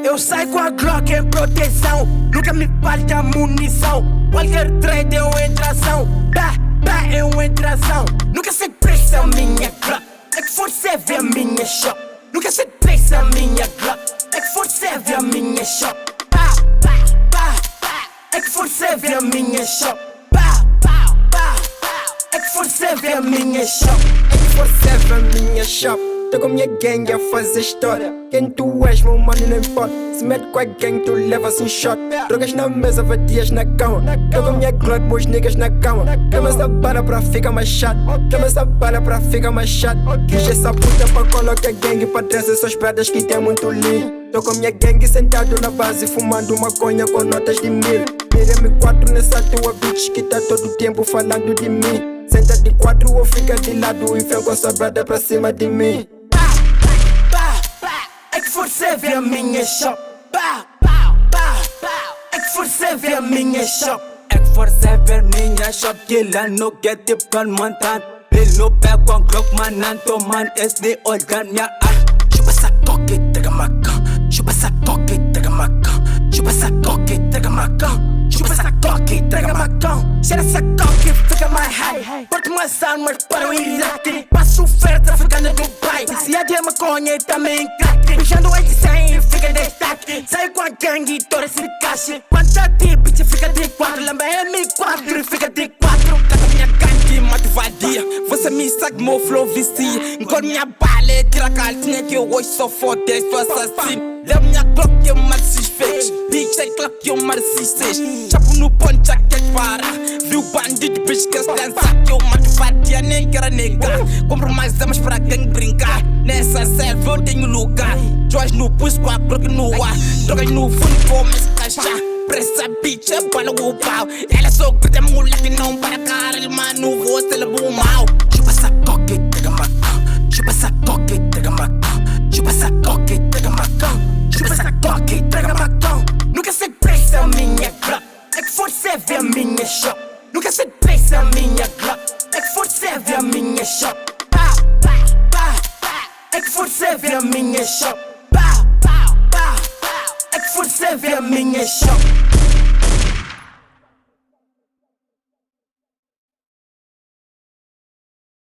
Eu saio com a Glock em proteção, nunca me falta munição. Qualquer trade eu em tração, eu em tração. Nunca sei preço a minha Glock, é que for serve a minha shop. Nunca sei preço a minha Glock, é que for serve a minha shop. É que for serve a minha shop. É que for serve a minha shop. É que for serve a minha shop. Tô com minha gangue a fazer história. Quem tu és, meu mano, não importa. Se mete com a gangue, tu levas um shot. Drogas na mesa, vadias na cama. Tô com minha Glock, meus niggas na cama. Queima essa bala pra ficar mais chato. Queima essa bala pra ficar mais chato. Quis essa puta pra colocar gangue pra trás essas pedras que tem muito lindo. Tô com minha gangue sentado na base, fumando maconha com notas de 1000. Mira M4 nessa tua bitch que tá todo tempo falando de mim. Senta de 4 ou fica de lado e vem com essa brada pra cima de mim. É que for serve a minha shop. É que for serve a minha shop. É que for serve a minha shop. Que lá no get the plan montan. Ele no pé com Glock manan. Toman SD olhando minha arte. Chupa essa coque, tega macão. Chupa essa coque, tega macão. Chupa essa coque, tega macão. Chupa essa coque, tega macão. Cheira essa coque, fica mais high. Porto umas armas para o Iraque. Passo oferta, fica no Dubai. Se é de maconha e também crack. Beijando o 100 e fica em destaque. Sai com a gangue e toda esse caixa. Quanta de bitch fica de 4. Lembra M4 e fica de 4. Cada minha gangue mata vadia. Você me sabe, meu flow vicia. Enquanto minha bala tira a calcinha que eu hoje só foda, sou assassino. Leva minha Glock que eu mato esses fakes. Bitch, é Glock que eu mato esses 6. Chapo no ponte, já quer parar. Viu bandido, bitch, quer se dançar. Que eu mato vadia, nem quero negar. Compro mais armas pra gangue brincar. Nessa selva eu tenho lugar. Joias no pulso com a Glock no ar. Drogas no fundo, começo a cachar. Pressa bitch, é para o pau. Ela só grita moleque, não para caralho. Mano, você leva o mal. Chupa essa coque, tega macão. Chupa essa coque, tega macão. Chupa essa coque, tega macão. Chupa essa coque, tega macão. Nunca sei preço a minha Glock, é que for serve a minha shop. Nunca sei preço a minha Glock, é que for serve a minha shop. É que for serve a minha shop. É que for serve a minha shop.